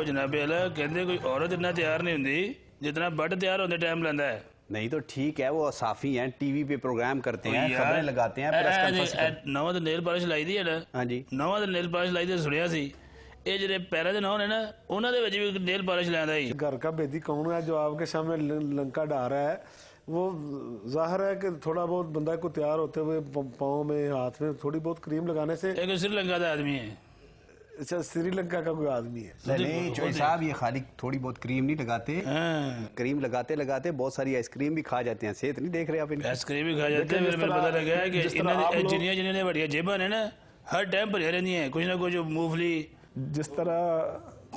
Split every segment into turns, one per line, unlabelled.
وہ جناب اعلیٰ کہتے کوئی عورت اتنا تیار نہیں ہوندی جتنا بٹ تیار ہونے ٹائم لینا ہے.
نہیں تو ٹھیک ہے وہ صحافی ہیں ٹی وی پہ پروگرام کرتے ہیں خبریں لگاتے ہیں
نواں نیل پالش لائی دی ہے نا.
ہاں جی
نواں نیل پالش لائی دی سنیا سی یہ جڑے پیروں دے نہ ہونے نا انہاں دے وچ بھی نیل پالش لیندا ہی.
گھر کا بیدی کون ہے جو آپ کے سامنے لنکا ڈا رہا ہے؟ وہ ظاہر ہے کہ تھوڑا بہت بندہ کو تیار ہوتے ہوئے پاؤں میں ہاتھ میں تھوڑی بہت کریم لگانے سے.
ایک سری لنکا دا آدمی ہے.
اچھا سری لنکا کا کوئی آدمی ہے؟
نہیں چوئی صاحب یہ خالی تھوڑی بہت کریم نہیں لگاتے. کریم لگاتے لگاتے بہت ساری آئس کریم بھی کھا جاتے ہیں. صحت نہیں دیکھ رہے آپ ان کی؟
آئس کریم بھی کھا جاتے ہیں. میرے پتہ لگا ہے کہ جنیاں جنہیں بڑی جیباں نے نا ہر ٹائم پر رہتی ہیں کچھ نہ کچھ مونگ پھلی.
جس طرح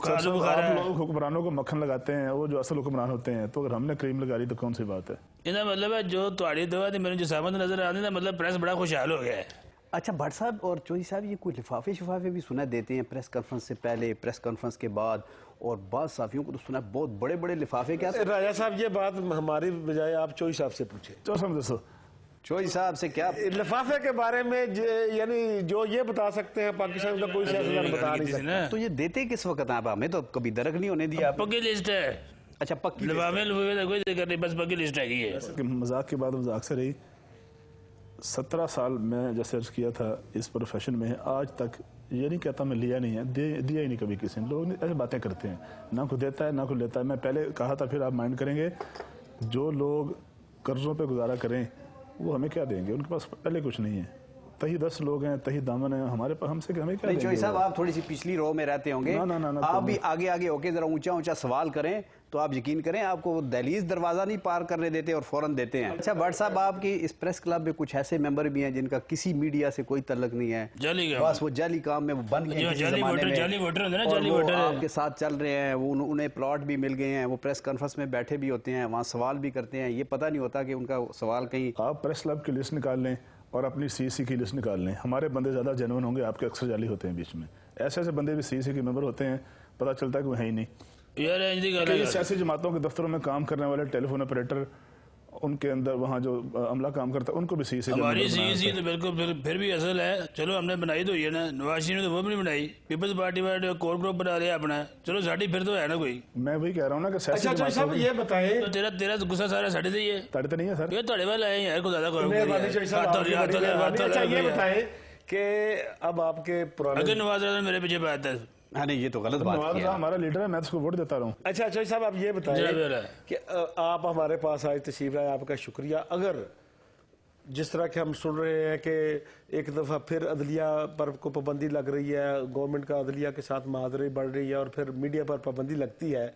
آپ لوگ حکمرانوں کو مکھن لگاتے ہیں وہ جو اصل حکمران ہوتے ہیں تو اگر ہم نے کریم لگا لی تو کون سی بات ہے؟
یہ مطلب ہے جو تہاڈی دعا تے میرے جسامت نظر آنے کا مطلب پریس بڑا خوشحال ہو گیا ہے.
اچھا بھٹ صاحب اور چوہی صاحب یہ کوئی لفافے شفافے بھی سنا دیتے ہیں پریس کانفرنس سے پہلے پریس کانفرنس کے بعد اور بعض صحافیوں کو تو سنا بہت بڑے بڑے لفافے. کیا
راجہ صاحب یہ بات ہماری بجائے آپ چوہی صاحب سے پوچھیں.
چوہی صاحب سے کیا
لفافے کے بارے میں یعنی جو یہ بتا سکتے ہیں پاکستان کا کوئی سیاستدان بتا نہیں سکتا.
تو یہ دیتے کس وقت آپ ہمیں تو کبھی درک نہیں ہونے دیا.
پکی لسٹ ہے.
اچھا پکی
لفافے لفافے کوئی ذکر نہیں بس پکی لسٹ ہے.
مذاق کے بعد مذاق سے رہی 17 سال میں جیسے عرض کیا تھا اس پروفیشن میں آج تک یہ نہیں کہتا میں لیا نہیں ہے دیا ہی نہیں کبھی کسی نے. لوگ ایسے باتیں کرتے ہیں نہ کوئی دیتا ہے نہ کوئی لیتا ہے. میں پہلے کہا تھا پھر آپ مائنڈ کریں گے جو لوگ قرضوں پہ گزارا کریں وہ ہمیں کیا دیں گے؟ ان کے پاس پہلے کچھ نہیں ہے. تہی 10 لوگ ہیں تہی دامن ہیں ہمارے پاس ہم سے کہ ہمیں کیا دیں گے؟
چوہی صاحب آپ تھوڑی سی پچھلی رو میں رہتے ہوں گے آپ بھی آگے آگے ہو کے ذرا اونچا اونچا سوال کریں تو آپ یقین کریں آپ کو دہلیز دروازہ نہیں پار کرنے دیتے اور فوراً دیتے ہیں. اچھا بھٹ صاحب آپ کی اس پریس کلب میں کچھ ایسے ممبر بھی ہیں جن کا کسی میڈیا سے کوئی تعلق نہیں ہے بس وہ جعلی کام میں وہ بن گئے کسی زمانے میں اور وہ آپ کے ساتھ چل رہے ہیں. انہیں پلاٹ بھی مل گئے ہیں وہ پریس کانفرنس میں بیٹھے بھی ہوتے ہیں وہاں سوال بھی کرتے ہیں. یہ پتہ نہیں ہوتا کہ ان کا سوال کہیں.
آپ پریس کلب کی لسٹ نکال لیں اور اپنی سی سی کی لسٹ نکال لیں. ہمارے بندے زیادہ جینون ہوں گے آپ کے اکثر جعلی ہوتے ہیں بیچ میں. ایسے ایسے بندے بھی سی سی کے ممبر ہوتے ہیں پتہ چلتا ہے کہ وہ ہیں ہی نہیں. کئی سیاسی جماعتوں کے دفتروں میں کام کرنے والے ٹیلی فون آپریٹر ان کے اندر وہاں جو عملہ کام کرتا ہے ان کو بھی سی سی
ہماری سی تو بالکل پھر بھی اصل ہے. چلو ہم نے بنائی تو یہ نا نواز شریف نے تو وہ بھی نہیں بنائی. پیپلز پارٹی والے کور گروپ بنا رہے اپنا چلو ساڑی پھر تو ہے نا کوئی.
میں وہی کہہ رہا ہوں نا کہ سیاسی
اچھا صاحب یہ بتائیں
تو تیرا غصہ سارا ساڑی سے ہی ہے.
تاڑی تو نہیں ہے سر
یہ تھوڑے والے آئے ہیں کو زیادہ کوئی.
اچھا یہ بتائیں کہ اب آپ کے پرانے
اگر نواز شریف میرے پیچھے پہ آتا ہے.
ہاں نہیں یہ تو غلط بات
ہے. ہمارا لیڈر ہے میں اس کو ووٹ دیتا رہا ہوں.
اچھا چوہی صاحب آپ یہ بتائیں کہ آپ ہمارے پاس آج تشریف لائے آپ کا شکریہ. اگر جس طرح کہ ہم سن رہے ہیں کہ ایک دفعہ پھر عدلیہ پر کو پابندی لگ رہی ہے گورنمنٹ کا عدلیہ کے ساتھ معاذرے بڑھ رہی ہے اور پھر میڈیا پر پابندی لگتی ہے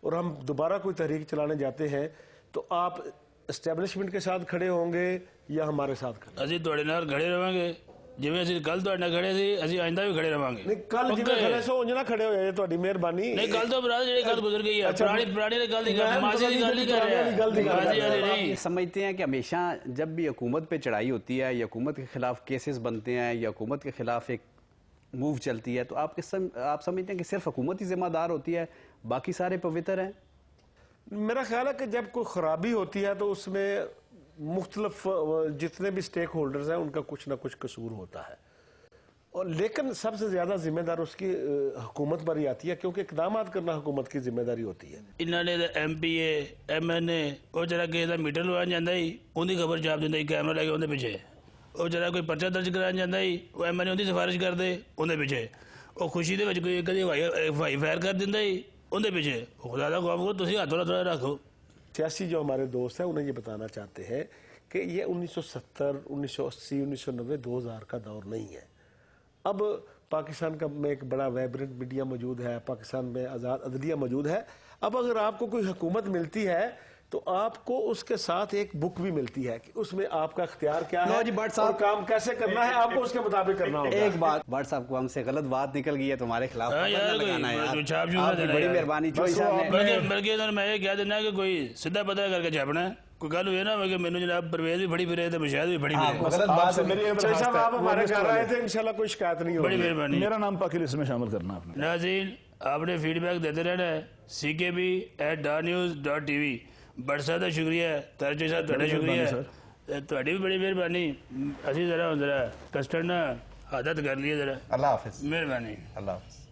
اور ہم دوبارہ کوئی تحریک چلانے جاتے ہیں تو آپ اسٹیبلشمنٹ کے ساتھ کھڑے ہوں گے یا ہمارے ساتھ کھڑے؟
اسی توڑے نال کھڑے رہیں گے جویں اسی کل توڑے نال کھڑے سی اسی آئندہ بھی کھڑے رہیں گے.
نہیں کل جویں کھڑے سو انج نہ کھڑے ہوئے یہ تہاڈی مہربانی.
نہیں کل تو برادر جڑی کل گزر گئی ہے پرانی گل دی کر ماضی دی گل نہیں کر رہے ہیں.
سمجھتے ہیں کہ ہمیشہ جب بھی حکومت پہ چڑھائی ہوتی ہے یا حکومت کے خلاف کیسز بنتے ہیں یا حکومت کے خلاف ایک موو چلتی ہے تو آپ سمجھتے ہیں کہ صرف حکومت ہی ذمہ دار ہوتی ہے باقی سارے پوتر ہیں؟
میرا خیال ہے کہ جب کوئی خرابی ہوتی ہے تو اس میں مختلف جتنے بھی سٹیک ہولڈرز ہیں ان کا کچھ نہ کچھ قصور ہوتا ہے اور لیکن سب سے زیادہ ذمہ دار اس کی حکومت پر ہی آتی ہے کیونکہ اقدامات کرنا حکومت کی ذمہ داری ہوتی ہے.
انہوں نے M P A M N A وہ جرا کہ میٹر لوان جانا ہی ان کی خبر چھاپ دینا کیمرہ لے کے اندر پیچھے وہ جرا کوئی پرچہ درج کران جانا ہی وہ ایم این اے ان کی سفارش کر دے اندر پیچھے وہ خوشی دے وچ کوئی کدی ہوائی فائر کر دینا ہی اندر پیچھے خدا دا قوم کو تسی ہاتھ تھوڑا رکھو.
سیاسی جو ہمارے دوست ہیں انہیں یہ بتانا چاہتے ہیں کہ یہ 1970 1980 1990 2000 کا دور نہیں ہے. اب پاکستان کا میں ایک بڑا ویبرنٹ میڈیا موجود ہے پاکستان میں آزاد عدلیہ موجود ہے. اب اگر آپ کو کوئی حکومت ملتی ہے تو آپ کو اس کے ساتھ ایک بک بھی ملتی ہے کہ اس میں آپ کا اختیار کیا ہے اور کام کیسے کرنا ہے آپ کو اس کے مطابق کرنا ہوگا.
ایک بات بھٹ صاحب کو ہم سے غلط بات نکل گئی ہے تمہارے خلاف لگانا ہے آپ کی بڑی مہربانی. چوہی صاحب
نے میں یہ کہہ دینا کہ کوئی سیدھا پتہ کر کے چھاپنا ہے کوئی گل ہوئی نا کہ میں جناب پرویز بھی بڑی پھرے تھے مشاہد بھی بڑی
پھرے. صاحب آپ ہمارے گھر آئے تھے انشاءاللہ کوئی شکایت نہیں ہوگی.
بڑی مہربانی.
میرا نام پاکی لسٹ میں شامل کرنا آپ نے.
ناظرین آپ نے فیڈ بیک دیتے رہنا ہے ckb@darnews.tv. بٹ صاحب کا شکریہ ترجیح صاحب تھوڑا شکریہ تھوڑی بھی بڑی مہربانی. اسی ذرا کسٹرڈ نا عادت کر لیے ذرا.
اللہ حافظ.
مہربانی.
اللہ حافظ.